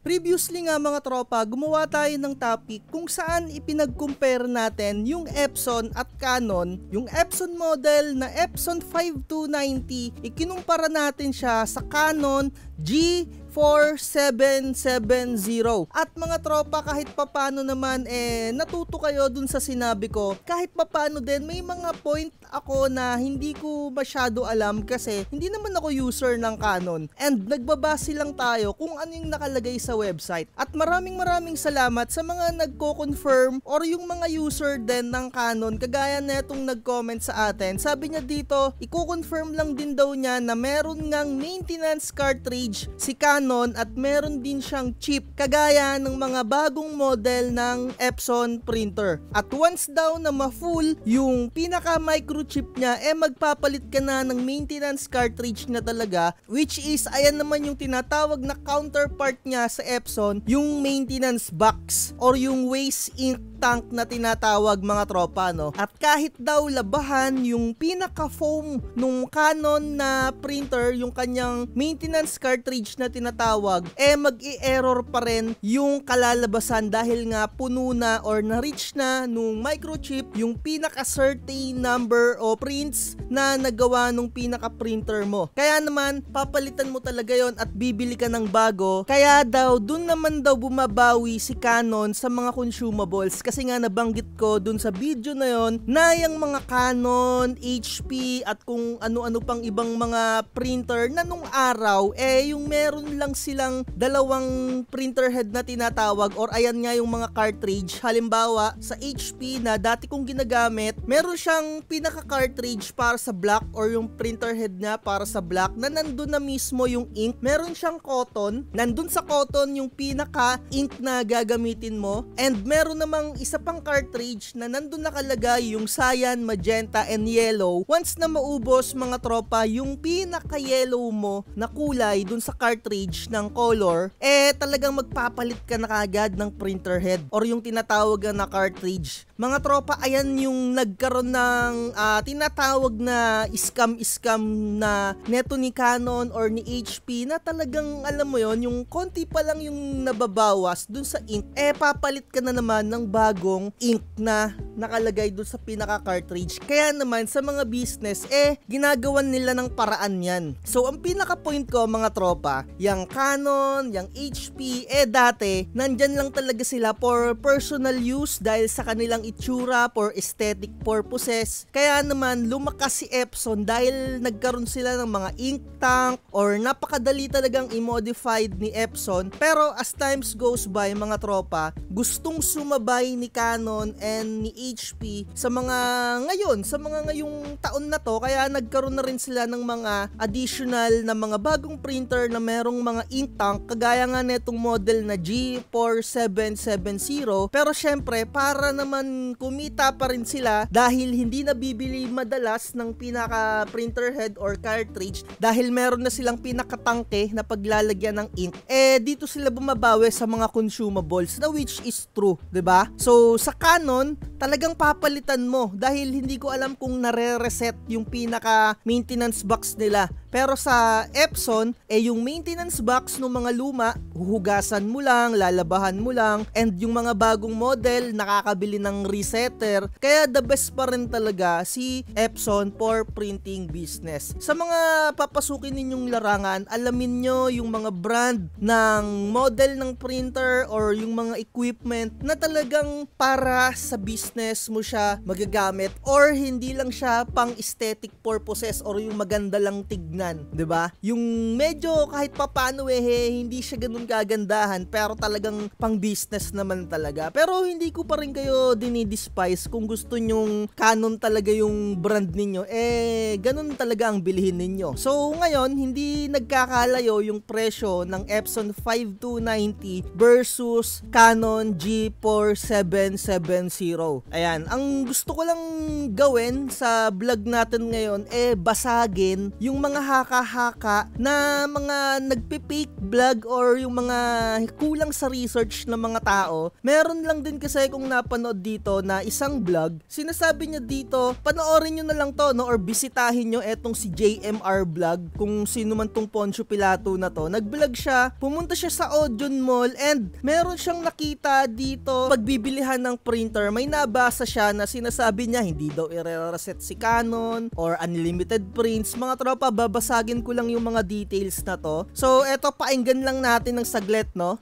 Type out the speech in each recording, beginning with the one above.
Previously nga mga tropa, gumawa tayo ng topic kung saan ipinag-compare natin yung Epson at Canon. Yung Epson model na Epson 5290, ikinumpara natin siya sa Canon G4770. At mga tropa, kahit papano naman natuto kayo dun sa sinabi ko. Kahit papano din may mga point ako na hindi ko masyado alam kasi hindi naman ako user ng Canon. And nagbabase lang tayo kung ano yung nakalagay sa website. At maraming salamat sa mga nagko-confirm or yung mga user din ng Canon, kagaya na itong nag-comment sa atin. Sabi niya dito, i-confirm lang din daw niya na meron ngang maintenance cartridge si Canon at meron din siyang chip kagaya ng mga bagong model ng Epson printer. At once daw na ma-full yung pinaka microchip niya, magpapalit ka na ng maintenance cartridge na talaga, which is ayan naman yung tinatawag na counterpart niya sa Epson, yung maintenance box or yung waste ink tank na tinatawag mga tropa, no? At kahit daw labahan yung pinaka foam nung Canon na printer, yung kanyang maintenance cartridge na tinatawag, mag-i-error pa rin yung kalalabasan dahil nga puno na or na-reach na nung microchip yung pinaka certain number o prints na nagawa nung pinaka printer mo. Kaya naman papalitan mo talaga yon at bibili ka ng bago. Kaya daw dun naman daw bumabawi si Canon sa mga consumables, kasi nga nabanggit ko dun sa video na yon na yung mga Canon, HP at kung ano-ano pang ibang mga printer na nung araw yung meron lang silang dalawang printer head na tinatawag or ayan nga yung mga cartridge. Halimbawa sa HP na dati kong ginagamit, meron siyang pinaka cartridge para sa black or yung printer head niya para sa black na nandun na mismo yung ink. Meron siyang cotton, nandun sa cotton yung pinaka ink na gagamitin mo, and meron namang isa pang cartridge na nandun nakalagay yung cyan, magenta and yellow. Once na maubos mga tropa yung pinaka yellow mo na kulay dun sa cartridge ng color, talagang magpapalit ka na kagad ng printer head or yung tinatawag na cartridge. Mga tropa, ayan yung nagkaroon ng tinatawag na scam na neto ni Canon or ni HP na talagang alam mo yon, yung konti pa lang yung nababawas dun sa ink, papalit ka na naman ng bagong ink na nakalagay dun sa pinaka cartridge. Kaya naman sa mga business, ginagawan nila ng paraan yan. So ang pinaka point ko mga tropa, yung Canon, yung HP, dati nandyan lang talaga sila for personal use dahil sa kanilang itsura, for aesthetic purposes. Kaya naman lumakas si Epson dahil nagkaroon sila ng mga ink tank or napakadali talagang i-modified ni Epson. Pero as times goes by mga tropa, gustong sumabay ni Canon and ni HP sa mga ngayong taon na to, kaya nagkaroon na rin sila ng mga additional na mga bagong printer na merong mga ink tank kagaya nga netong model na G4770. Pero syempre para naman kumita pa rin sila dahil hindi nabibili madalas ng pinaka printer head or cartridge dahil meron na silang pinakatangke na paglalagyan ng ink, dito sila bumabawi sa mga consumables, na which is true, 'di ba? So sa Canon talagang papalitan mo dahil hindi ko alam kung nare-reset yung pinaka maintenance box nila. Pero sa Epson, yung maintenance box ng mga luma, huhugasan mo lang, lalabahan mo lang, and yung mga bagong model, nakakabili ng resetter. Kaya the best pa rin talaga si Epson for printing business. Sa mga papasukin ninyong larangan, alamin nyo yung mga brand ng model ng printer or yung mga equipment na talagang para sa business mo siya magagamit or hindi lang siya pang aesthetic purposes or yung maganda lang tignan. 'Di ba? Yung medyo kahit papaano hindi siya ganun kagandahan pero talagang pang business naman talaga. Pero hindi ko pa rin kayo dinidespise kung gusto nyong Canon talaga yung brand ninyo, ganun talaga ang bilhin ninyo. So ngayon, hindi nagkakalayo yung presyo ng Epson 5290 versus Canon G4770. araw. Ayan, ang gusto ko lang gawin sa vlog natin ngayon basagin yung mga haka-haka na mga nagpe-fake vlog or yung mga kulang sa research ng mga tao. Meron lang din kasi kung napanood dito na isang vlog, sinasabi niya dito, panoorin nyo na lang to, no, or bisitahin nyo etong si JMR Vlog, kung sino man tong Poncio Pilato na to. Nag-vlog siya, pumunta siya sa Odeon Mall and meron siyang nakita dito pagbibilihan ng printer. May nabasa siya na sinasabi niya hindi daw i-reset si Canon or unlimited prints. Mga tropa, babasagin ko lang yung mga details na to. So eto, painggan lang natin ng saglit, no?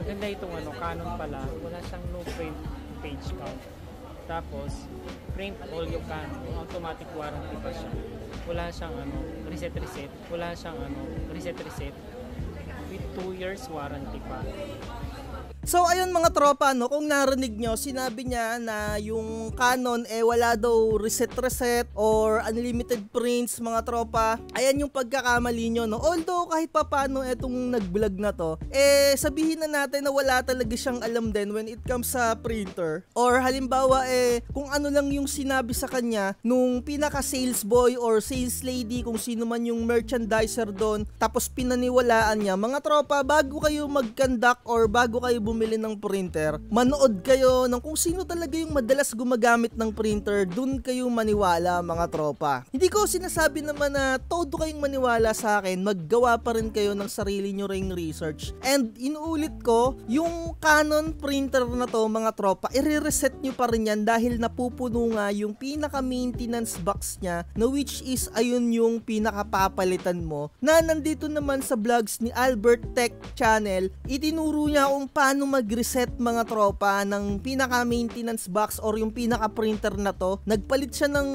Maganda itong Canon pala, wala siyang no print page count. Tapos print all yung Canon, automatic warranty pa siya. Wala siyang reset, wala siyang reset with 2 years warranty pa. So ayun mga tropa, no, kung narinig nyo, sinabi niya na yung Canon wala daw reset or unlimited prints, mga tropa. Ayan yung pagkakamali nyo, no. Although kahit papano etong nag-vlog na to, sabihin na natin na wala talaga siyang alam din when it comes sa printer. Or halimbawa kung ano lang yung sinabi sa kanya nung pinaka sales boy or sales lady, kung sino man yung merchandiser doon, tapos pinaniwalaan niya. Mga tropa, bago kayo mag-conduct or bago kayo bumili ng printer, manood kayo ng kung sino talaga yung madalas gumagamit ng printer, dun kayo maniwala, mga tropa. Hindi ko sinasabi naman na todo kayong maniwala sa akin, maggawa pa rin kayo ng sarili nyo ring research. And inuulit ko, yung Canon printer na to, mga tropa, i-reset nyo pa rin yan dahil napupuno nga yung pinaka maintenance box nya, na which is ayun yung pinakapapalitan mo, na nandito naman sa vlogs ni Albert Tech Channel. Itinuro niya kung paano mag-reset, mga tropa, ng pinaka maintenance box or yung pinaka printer na to. Nagpalit siya ng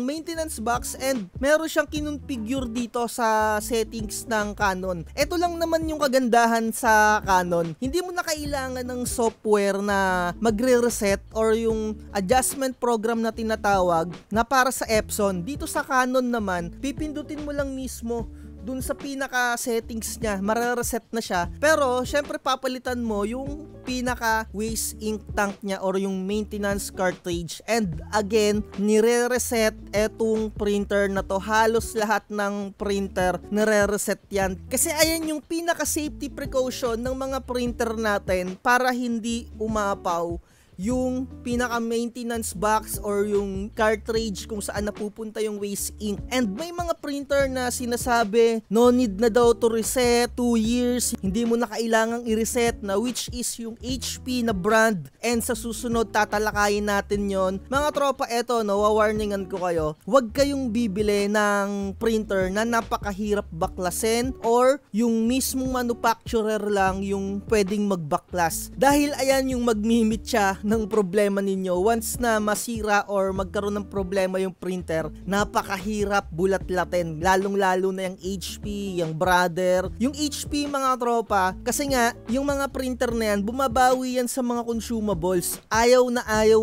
maintenance box and meron siyang kinonfigure dito sa settings ng Canon. Ito lang naman yung kagandahan sa Canon, hindi mo na kailangan ng software na magre-reset or yung adjustment program na tinatawag na para sa Epson. Dito sa Canon naman, pipindutin mo lang mismo dun sa pinaka settings niya, mare-reset na siya. Pero syempre papalitan mo yung pinaka waste ink tank niya or yung maintenance cartridge. And again, nire-reset etong printer na to. Halos lahat ng printer nire-reset yan. Kasi ayan yung pinaka safety precaution ng mga printer natin para hindi umapaw yung pinaka maintenance box or yung cartridge kung saan napupunta yung waste ink. And may mga printer na sinasabi no need na daw to reset, 2 years, hindi mo na kailangang i-reset, na which is yung HP na brand. And sa susunod tatalakayin natin yon. Mga tropa, eto, no, wawarningan ko kayo, huwag kayong bibili ng printer na napakahirap baklasin or yung mismong manufacturer lang yung pwedeng magbaklas, dahil ayan yung magmimit siya ng problema ninyo. Once na masira or magkaroon ng problema yung printer, napakahirap bulat-latin, lalong-lalo na yung HP, yung Brother. Yung HP, mga tropa, kasi nga yung mga printer na yan, bumabawi yan sa mga consumables. Ayaw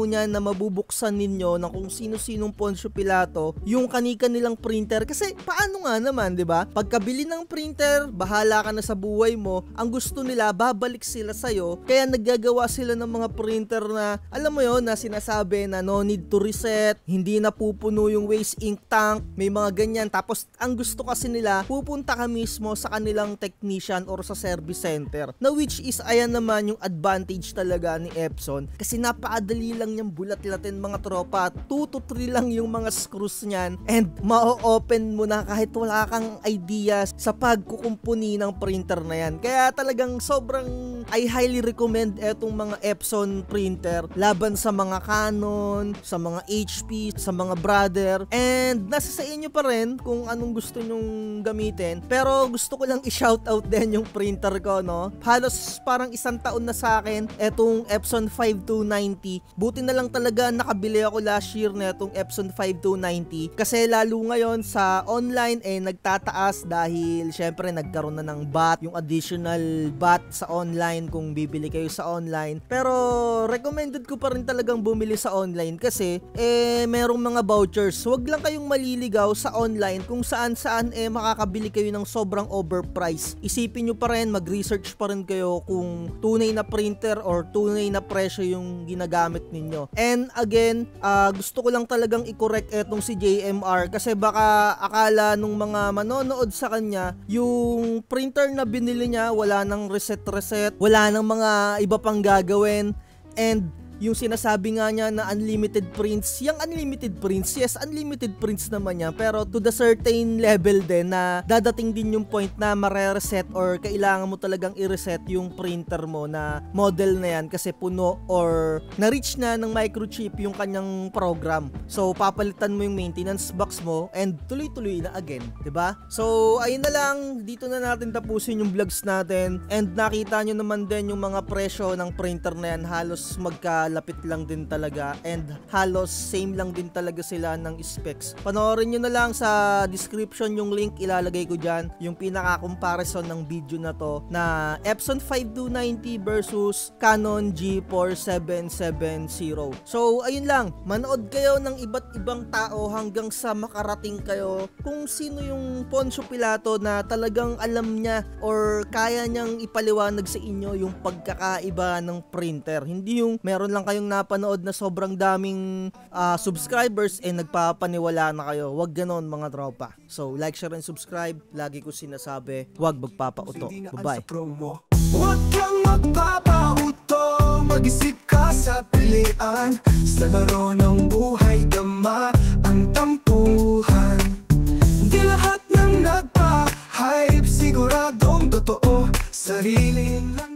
niya na mabubuksan ninyo ng kung sino-sinong Poncio Pilato yung kani-kanilang printer. Kasi paano nga naman, 'di ba? Pagkabili ng printer, bahala ka na sa buhay mo. Ang gusto nila, babalik sila sa'yo. Kaya naggagawa sila ng mga printer na, alam mo yon, na sinasabi na no need to reset, hindi na pupuno yung waste ink tank, may mga ganyan. Tapos ang gusto kasi nila, pupunta ka mismo sa kanilang technician or sa service center, na which is ayan naman yung advantage talaga ni Epson, kasi napakadali lang yung bulat-latin, mga tropa. 2 to 3 lang yung mga screws niyan and ma-open mo na kahit wala kang idea sa pagkukumpuni ng printer na yan. Kaya talagang sobrang I highly recommend etong mga Epson printer laban sa mga Canon, sa mga HP, sa mga Brother. And nasa sa inyo pa rin kung anong gusto nyong gamitin. Pero gusto ko lang i-shoutout din yung printer ko, no? Halos parang 1 taon na sa akin etong Epson 5290. Buti na lang talaga nakabili ako last year na etong Epson 5290. Kasi lalo ngayon sa online nagtataas dahil syempre nagkaroon na ng BAT, yung additional BAT sa online kung bibili kayo sa online. Pero recommended ko pa rin talagang bumili sa online kasi merong mga vouchers. Huwag lang kayong maliligaw sa online kung saan makakabili kayo ng sobrang overpriced. Isipin nyo pa rin, mag-research pa rin kayo kung tunay na printer or tunay na presyo yung ginagamit ninyo. And again, gusto ko lang talagang i-correct etong si JMR kasi baka akala nung mga manonood sa kanya, yung printer na binili niya wala nang reset, wala nang mga iba pang gagawin, and yung sinasabi nga niya na unlimited prints, yung unlimited prints, yes, unlimited prints naman yan, pero to the certain level din na dadating din yung point na mare-reset or kailangan mo talagang i-reset yung printer mo na model na yan kasi puno or na-reach na ng microchip yung kanyang program. So, papalitan mo yung maintenance box mo and tuloy-tuloy na again, 'di ba? So, ayun na lang, dito na natin tapusin yung vlogs natin, and nakita nyo naman din yung mga presyo ng printer na yan, halos lapit lang din talaga, and halos same lang din talaga sila ng specs. Panoorin nyo na lang sa description yung link, ilalagay ko dyan yung pinaka-comparison ng video na to na Epson 5290 versus Canon G4 770. So ayun lang, manood kayo ng iba't ibang tao hanggang sa makarating kayo kung sino yung Poncio Pilato na talagang alam niya or kaya niyang ipaliwanag sa inyo yung pagkakaiba ng printer. Hindi yung meron lang kayong napanood na sobrang daming subscribers nagpapaniwala na kayo. Wag ganon mga tropa. So like, share, and subscribe. Lagi ko sinasabi, wag magpapauto. Bye-bye. Huwag kang magpapauto, mag-isip ka sa pilian. Sa laro ng buhay, dama ang tampuhan. Di lahat ng nagpa-hype siguradong totoo, sarili lang.